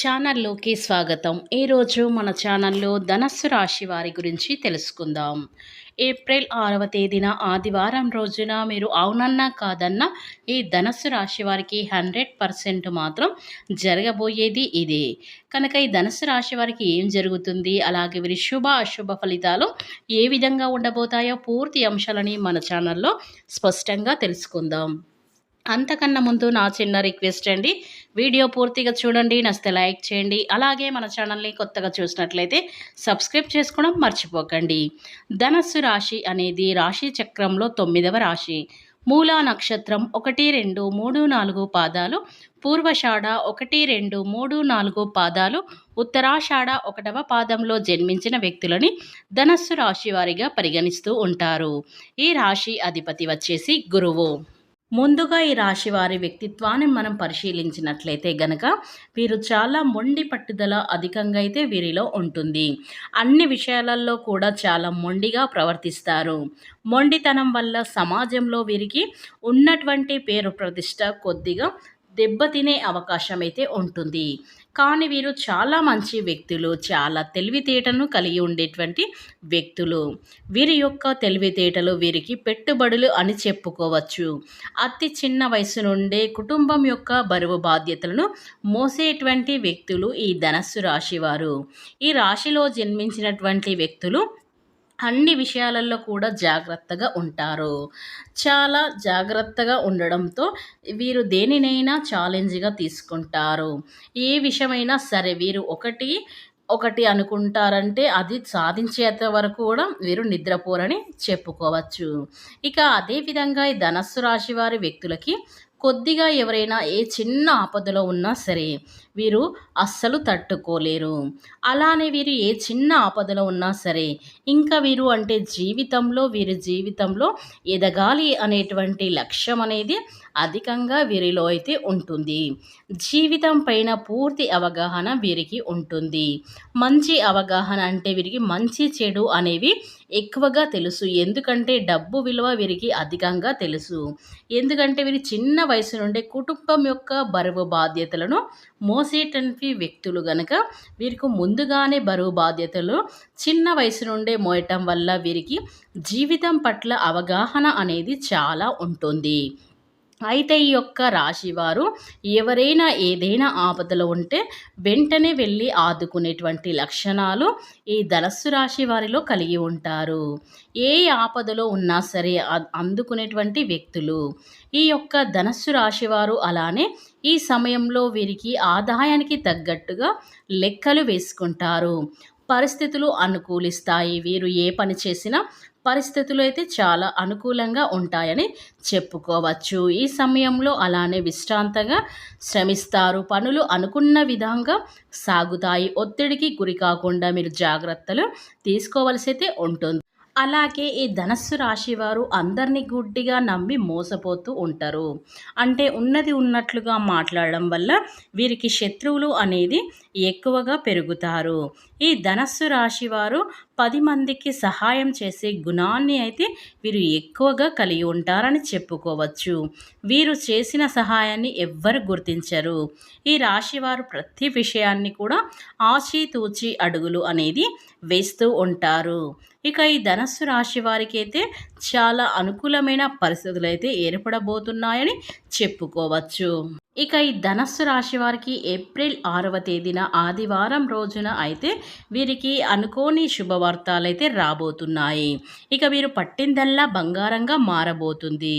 ఛానల్లోకి స్వాగతం. ఈరోజు మన ఛానల్లో ధనస్సు రాశి వారి గురించి తెలుసుకుందాం. ఏప్రిల్ 6వ తేదీన ఆదివారం రోజున మీరు అవునన్నా కాదన్నా ఈ ధనస్సు రాశి వారికి 100% మాత్రం జరగబోయేది ఇదే. కనుక ఈ ధనస్సు రాశి వారికి ఏం జరుగుతుంది, అలాగే వీరి శుభ అశుభ ఫలితాలు ఏ విధంగా ఉండబోతాయో పూర్తి అంశాలని మన ఛానల్లో స్పష్టంగా తెలుసుకుందాం. అంతకన్నా ముందు నా చిన్న రిక్వెస్ట్ అండి, వీడియో పూర్తిగా చూడండి, నచ్చితే లైక్ చేయండి. అలాగే మన ఛానల్ని కొత్తగా చూసినట్లయితే సబ్స్క్రైబ్ చేసుకోవడం మర్చిపోకండి. ధనస్సు రాశి అనేది రాశి చక్రంలో 9వ రాశి. మూలా నక్షత్రం 1, 2, 3, 4 పాదాలు, పూర్వషాఢ 1, 2, 3, 4 పాదాలు, ఉత్తరాషాఢ 1వ పాదంలో జన్మించిన వ్యక్తులని ధనస్సు రాశి వారిగా పరిగణిస్తూ ఉంటారు. ఈ రాశి అధిపతి వచ్చేసి గురువు. ముందుగా ఈ రాశి వారి వ్యక్తిత్వాన్ని మనం పరిశీలించినట్లయితే గనక వీరు చాలా మొండి పట్టుదల అధికంగా అయితే వీరిలో ఉంటుంది. అన్ని విషయాలలో కూడా చాలా మొండిగా ప్రవర్తిస్తారు. మొండితనం వల్ల సమాజంలో వీరికి ఉన్నటువంటి పేరు ప్రతిష్ట కొద్దిగా దెబ్బతినే అవకాశం అయితే ఉంటుంది. కానీ వీరు చాలా మంచి వ్యక్తులు, చాలా తెలివితేటలను కలిగి ఉండేటువంటి వ్యక్తులు. వీరి యొక్క తెలివితేటలు వీరికి పెట్టుబడులు అని చెప్పుకోవచ్చు. అతి చిన్న వయసు నుండే కుటుంబం యొక్క బరువు బాధ్యతలను మోసేటువంటి వ్యక్తులు ఈ ధనస్సు రాశివారు. ఈ రాశిలో జన్మించినటువంటి వ్యక్తులు అన్ని విషయాలలో కూడా జాగ్రత్తగా ఉంటారు. చాలా జాగ్రత్తగా ఉండడంతో వీరు దేనినైనా ఛాలెంజ్గా తీసుకుంటారు. ఏ విషయమైనా సరే వీరు ఒకటి అనుకుంటారంటే అది సాధించేంత వరకు కూడా వీరు నిద్రపోరని చెప్పుకోవచ్చు. ఇక అదేవిధంగా ఈ ధనస్సు రాశి వారి వ్యక్తులకి కొద్దిగా ఎవరైనా ఏ చిన్న ఆపదలో ఉన్నా సరే వీరు అస్సలు తట్టుకోలేరు. అలానే వీరు ఏ చిన్న ఆపదలో ఉన్నా సరే ఇంకా వీరు అంటే వీరి జీవితంలో ఎదగాలి అనేటువంటి లక్ష్యం అనేది అధికంగా వీరిలో అయితే ఉంటుంది. జీవితం పైన పూర్తి అవగాహన వీరికి ఉంటుంది. మంచి అవగాహన అంటే వీరికి మంచి చెడు అనేవి ఎక్కువగా తెలుసు. ఎందుకంటే డబ్బు విలువ వీరికి అధికంగా తెలుసు. ఎందుకంటే వీరి చిన్న వయసు నుండి కుటుంబం యొక్క బరువు బాధ్యతలను మోసేటువంటి వ్యక్తులు గనక వీరికి ముందుగానే బరువు బాధ్యతలు చిన్న వయసు నుండే మోయటం వల్ల వీరికి జీవితం పట్ల అవగాహన అనేది చాలా ఉంటుంది. అయితే ఈ యొక్క రాశివారు ఎవరైనా ఏదైనా ఆపదలో ఉంటే వెంటనే వెళ్ళి ఆదుకునేటువంటి లక్షణాలు ఈ ధనస్సు రాశి వారిలో కలిగి ఉంటారు. ఏ ఆపదలో ఉన్నా సరే అందుకునేటువంటి వ్యక్తులు ఈ యొక్క ధనస్సు రాశివారు. అలానే ఈ సమయంలో వీరికి ఆదాయానికి తగ్గట్టుగా లెక్కలు వేసుకుంటారు. పరిస్థితులు అనుకూలిస్తాయి. వీరు ఏ పని చేసినా పరిస్థితులు అయితే చాలా అనుకూలంగా ఉంటాయని చెప్పుకోవచ్చు. ఈ సమయంలో అలానే విశ్రాంతంగా శ్రమిస్తారు. పనులు అనుకున్న విధంగా సాగుతాయి. ఒత్తిడికి గురి కాకుండా మీరు జాగ్రత్తలు తీసుకోవలసి అయితే ఉంటుంది. అలాగే ఈ ధనస్సు రాశి వారు అందరినీ గుడ్డిగా నమ్మి మోసపోతూ ఉంటారు. అంటే ఉన్నది ఉన్నట్లుగా మాట్లాడడం వల్ల వీరికి శత్రువులు అనేది ఎక్కువగా పెరుగుతారు. ఈ ధనస్సు రాశి వారు 10 మందికి సహాయం చేసే గుణాన్ని అయితే వీరు ఎక్కువగా కలిగి ఉంటారని చెప్పుకోవచ్చు. వీరు చేసిన సహాయాన్ని ఎవ్వరు గుర్తించరు. ఈ రాశివారు ప్రతి విషయాన్ని కూడా ఆచితూచి అడుగులు అనేది వేస్తూ ఉంటారు. ఇక ఈ ధనస్సు రాశి వారికి అయితే చాలా అనుకూలమైన పరిస్థితులు అయితే ఏర్పడబోతున్నాయని చెప్పుకోవచ్చు. ఇక ఈ ధనస్సు రాశి వారికి ఏప్రిల్ 6వ తేదీన ఆదివారం రోజున అయితే వీరికి అనుకోని శుభవార్తలు అయితే రాబోతున్నాయి. ఇక వీరు పట్టిందల్లా బంగారంగా మారబోతుంది.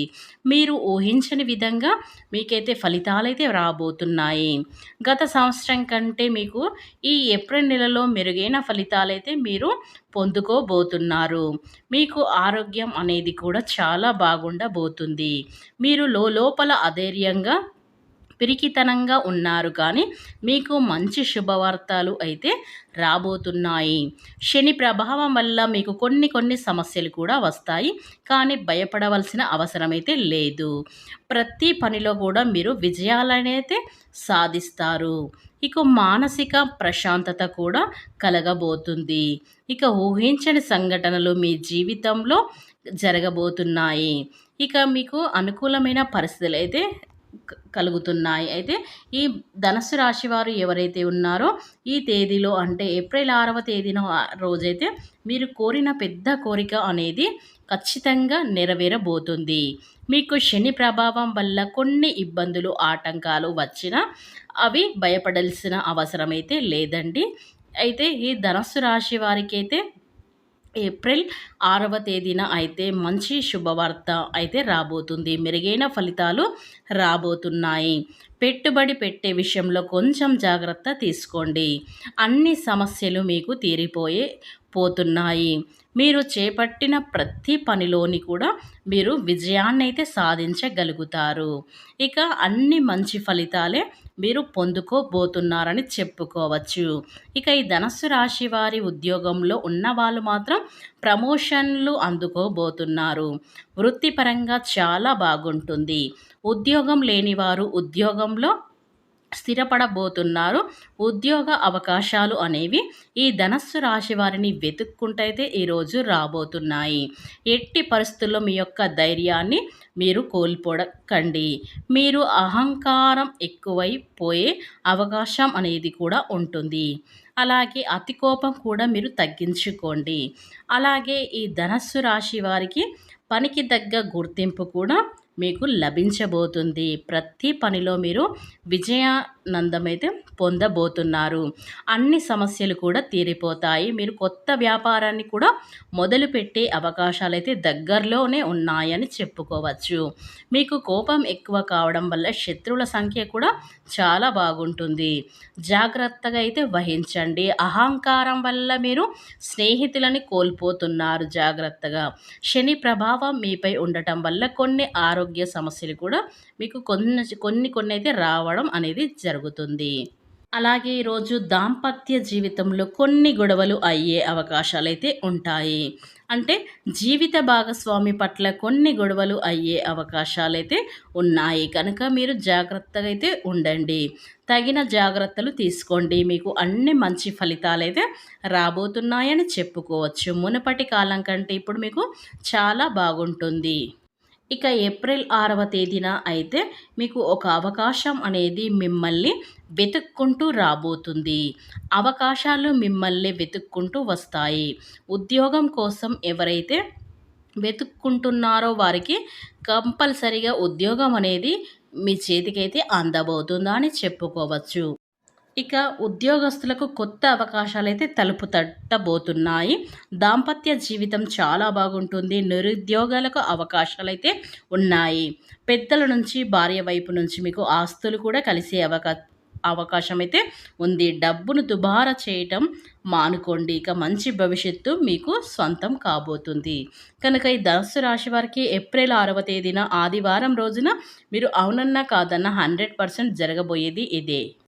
మీరు ఊహించని విధంగా మీకైతే ఫలితాలైతే రాబోతున్నాయి. గత సంవత్సరం కంటే మీకు ఈ ఏప్రిల్ నెలలో మెరుగైన ఫలితాలైతే మీరు పొందుకోబోతున్నారు. మీకు ఆరోగ్యం అనేది కూడా చాలా బాగుండబోతుంది. మీరు లోపల అధైర్యంగా పిరికితనంగా ఉన్నారు, కానీ మీకు మంచి శుభవార్తలు అయితే రాబోతున్నాయి. శని ప్రభావం వల్ల మీకు కొన్ని సమస్యలు కూడా వస్తాయి, కానీ భయపడవలసిన అవసరం అయితే లేదు. ప్రతి పనిలో కూడా మీరు విజయాలనైతే సాధిస్తారు. ఇక మానసిక ప్రశాంతత కూడా కలగబోతుంది. ఇక ఊహించని సంఘటనలు మీ జీవితంలో జరగబోతున్నాయి. ఇక మీకు అనుకూలమైన పరిస్థితులు అయితే కలుగుతున్నాయి. అయితే ఈ ధనుస్సు రాశి వారు ఎవరైతే ఉన్నారో ఈ తేదీలో అంటే ఏప్రిల్ 6వ తేదీన రోజైతే మీరు కోరిన పెద్ద కోరిక అనేది ఖచ్చితంగా నెరవేరబోతుంది. మీకు శని ప్రభావం వల్ల కొన్ని ఇబ్బందులు, ఆటంకాలు వచ్చినా అవి భయపడాల్సిన అవసరమైతే లేదండి. అయితే ఈ ధనస్సు రాశి వారికైతే ఏప్రిల్ 6వ తేదీన అయితే మంచి శుభవార్త అయితే రాబోతుంది. మెరుగైన ఫలితాలు రాబోతున్నాయి. పెట్టుబడి పెట్టే విషయంలో కొంచెం జాగ్రత్త తీసుకోండి. అన్ని సమస్యలు మీకు పోతున్నాయి. మీరు చేపట్టిన ప్రతి పనిలోని కూడా మీరు విజయాన్నైతే సాధించగలుగుతారు. ఇక అన్ని మంచి ఫలితాలే మీరు పొందుకోబోతున్నారని చెప్పుకోవచ్చు. ఇక ఈ ధనస్సు రాశి వారి ఉద్యోగంలో ఉన్నవాళ్ళు మాత్రం ప్రమోషన్లు అందుకోబోతున్నారు. వృత్తిపరంగా చాలా బాగుంటుంది. ఉద్యోగం లేనివారు ఉద్యోగంలో స్థిరపడబోతున్నారు. ఉద్యోగ అవకాశాలు అనేవి ఈ ధనస్సు రాశి వారిని వెతుక్కుంటైతే ఈరోజు రాబోతున్నాయి. ఎట్టి పరిస్థితుల్లో మీ యొక్క ధైర్యాన్ని మీరు కోల్పోకండి. మీరు అహంకారం ఎక్కువైపోయే అవకాశం అనేది కూడా ఉంటుంది. అలాగే అతి కోపం కూడా మీరు తగ్గించుకోండి. అలాగే ఈ ధనస్సు రాశి వారికి పనికి తగ్గ గుర్తింపు కూడా మీకు లభించబోతుంది. ప్రతి పనిలో మీరు విజయానందమైతే పొందబోతున్నారు. అన్ని సమస్యలు కూడా తీరిపోతాయి. మీరు కొత్త వ్యాపారాన్ని కూడా మొదలుపెట్టే అవకాశాలైతే దగ్గరలోనే ఉన్నాయని చెప్పుకోవచ్చు. మీకు కోపం ఎక్కువ కావడం వల్ల శత్రువుల సంఖ్య కూడా చాలా బాగుంటుంది. జాగ్రత్తగా అయితే వహించండి. అహంకారం వల్ల మీరు స్నేహితులని కోల్పోతున్నారు. జాగ్రత్తగా శని ప్రభావం మీపై ఉండటం వల్ల కొన్ని ఆరోగ్య సమస్యలు కూడా మీకు కొన్ని అయితే రావడం అనేది జరుగుతుంది. అలాగే ఈరోజు దాంపత్య జీవితంలో కొన్ని గొడవలు అయ్యే అవకాశాలైతే ఉంటాయి. అంటే జీవిత భాగస్వామి పట్ల కొన్ని గొడవలు అయ్యే అవకాశాలైతే ఉన్నాయి. కనుక మీరు జాగ్రత్తగా అయితే ఉండండి. తగిన జాగ్రత్తలు తీసుకోండి. మీకు అన్ని మంచి ఫలితాలైతే రాబోతున్నాయని చెప్పుకోవచ్చు. మునుపటి కాలం కంటే ఇప్పుడు మీకు చాలా బాగుంటుంది. ఇక ఏప్రిల్ 6వ తేదీన అయితే మీకు ఒక అవకాశం అనేది మిమ్మల్ని వెతుక్కుంటూ రాబోతుంది. అవకాశాలు మిమ్మల్ని వెతుక్కుంటూ వస్తాయి. ఉద్యోగం కోసం ఎవరైతే వెతుక్కుంటున్నారో వారికి కంపల్సరిగా ఉద్యోగం అనేది మీ చేతికైతే అందబోతుందా అని చెప్పుకోవచ్చు. ఇక ఉద్యోగస్తులకు కొత్త అవకాశాలైతే తలుపు తట్టబోతున్నాయి. దాంపత్య జీవితం చాలా బాగుంటుంది. నిరుద్యోగాలకు అవకాశాలైతే ఉన్నాయి. పెద్దల నుంచి భార్య వైపు నుంచి మీకు ఆస్తులు కూడా కలిసే అవకాశం అయితే ఉంది. డబ్బును దుబారా చేయటం మానుకోండి. ఇక మంచి భవిష్యత్తు మీకు సొంతం కాబోతుంది. కనుక ఈ ధనుస్సు రాశి వారికి ఏప్రిల్ 6వ తేదీన ఆదివారం రోజున మీరు అవునన్నా కాదన్నా 100% జరగబోయేది ఇదే.